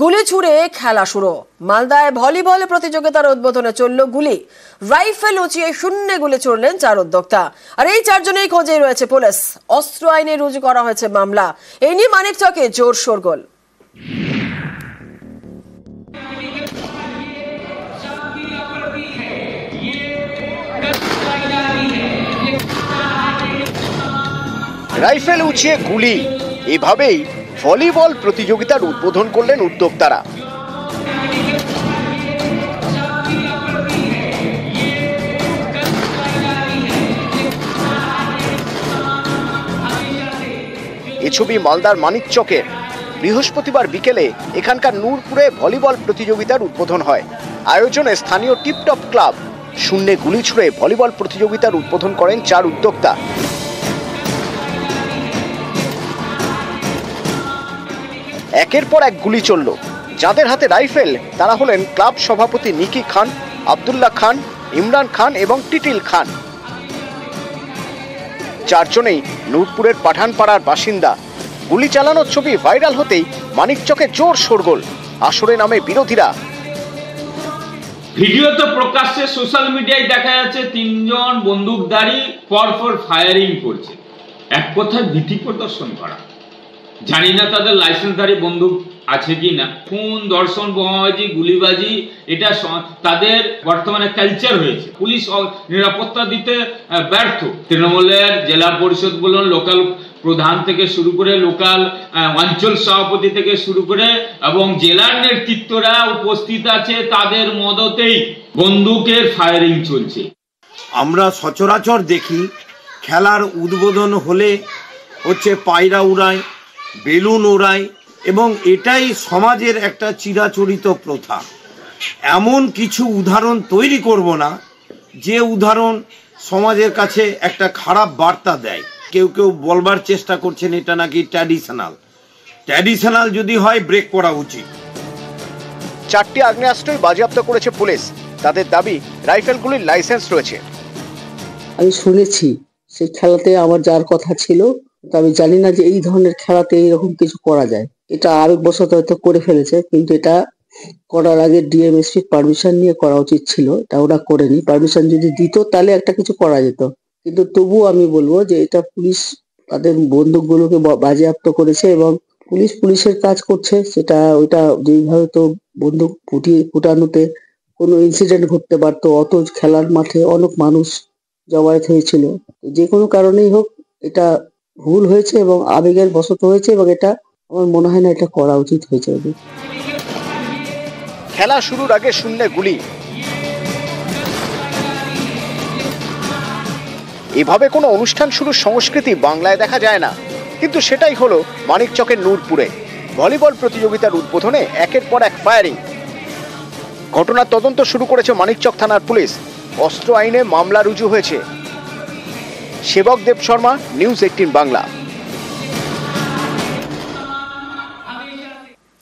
গুলি ছুড়ে খেলা শুরু। মালদায় ভলিবল প্রতিযোগিতার উদ্বোধনে চলল গুলি। রাইফেল উঁচিয়ে শূন্যে গুলি ছুড়লেন 4 উদ্যোক্তা। আর এই 4 জনেই খোঁজে রয়েছে পুলিশ। অস্ত্র আইনে রুজু করা হয়েছে মামলা। এই নিয়ে মানিকচকে জোর শোরগোল। রাইফেল উঁচিয়ে গুলি, এভাবেই ভলিবল প্রতিযোগিতার উদ্বোধন করলেন উদ্যোক্তারা। এ ছবি মালদার মানিকচকের। বৃহস্পতিবার বিকেলে এখানকার নূরপুরে ভলিবল প্রতিযোগিতার উদ্বোধন হয়। আয়োজনে স্থানীয় টিপটপ ক্লাব। শূন্যে গুলি ছুড়ে ভলিবল প্রতিযোগিতার উদ্বোধন করেন 4 উদ্যোক্তা। একের পর এক গুলি চলল। যাদের হাতে রাইফেল তারা হলেন ক্লাব সভাপতি নিকি খান, আব্দুল্লাহ খান, ইমরান খান এবং টিটিল খান। 4 জনেই নূরপুরের পাঠানপাড়ার বাসিন্দা। গুলি চালানোর ছবি ভাইরাল হতেই মানিকচকে জোর শোরগোল। আসরে নামে বিরোধীরা। ভিডিওতে প্রকাশ্যে সোশ্যাল মিডিয়ায় দেখা যাচ্ছে 3 জন বন্দুকধারী পরপর ফায়ারিং করছে। এক কথায় ভীতি প্রদর্শন করা। জানি না তাদের লাইসেন্সধারী বন্দুক আছে কি না। খুন, ধর্ষণ, বোমাবাজি, গুলিবাজি এটা তাদের বর্তমানে কালচার হয়েছে। পুলিশ নিরাপত্তা দিতে ব্যর্থ। তৃণমূলের জেলা পরিষদ বলুন, লোকাল প্রধান থেকে শুরু করে লোকাল অঞ্চল সভাপতি থেকে শুরু করে এবং জেলার নেতৃত্বরা উপস্থিত আছে, তাদের মদতেই বন্দুকের ফায়ারিং চলছে। আমরা সচরাচর দেখি খেলার উদ্বোধন হলে হচ্ছে পায়রা উড়ায়, বেলুন ওড়ায় এবং এটাই সমাজের একটা চিরাচরিত প্রথা। এমন কিছু উদাহরণ তৈরি করব না যে উদাহরণ সমাজের কাছে একটা খারাপ বার্তা দেয়। কেউ কেউ বলবার চেষ্টা করছেন এটা নাকি ট্র্যাডিশনাল যদি হয় ব্রেক করা উচিত। 4টি আগ্নেয়াস্ত্রই বাজেয়াপ্ত করেছে পুলিশ। তাদের দাবি রাইফেলগুলির লাইসেন্স রয়েছে। আমি শুনেছি সেই খেলাতে আমার যার কথা ছিল, আমি জানি না যে এই ধরনের খেলাতে এইরকম কিছু করা যায়। এটা আবেগবশত হয়তো করে ফেলেছে, কিন্তু এটা করার আগে ডিএমএসপি পারমিশন নিয়ে করা উচিত ছিল। এটা ওরা করেনি। পারমিশন যদি দিত তাহলে একটা কিছু করা যেত। কিন্তু তবুও আমি বলবো যে এটা পুলিশ তাদের বন্দুকগুলোকে বাজেয়াপ্ত করেছে এবং পুলিশের কাজ করছে। সেটা ওইটা যেইভাবে তো বন্দুক ফুটানোতে কোনো ইনসিডেন্ট ঘটতে পারতো। অত খেলার মাঠে অনেক মানুষ জমায়েত হয়েছিল। যে কোনো কারণেই হোক এটা ভুল হয়েছে এবং আবেগের বশত হয়েছে এবং এটা আমার মনে হয় না এটা করা উচিত হয়েছে। খেলা শুরুর আগে শূন্যে গুলি। এভাবে কোনো অনুষ্ঠান শুরুর সংস্কৃতি বাংলায় দেখা যায় না, কিন্তু সেটাই হলো মানিকচকের নূরপুরে। ভলিবল প্রতিযোগিতার উদ্বোধনে একের পর এক ফায়ারিং। ঘটনার তদন্ত শুরু করেছে মানিকচক থানার পুলিশ। অস্ত্র আইনে মামলা রুজু হয়েছে। সেবক দেব শর্মা, নিউজ 18 বাংলা।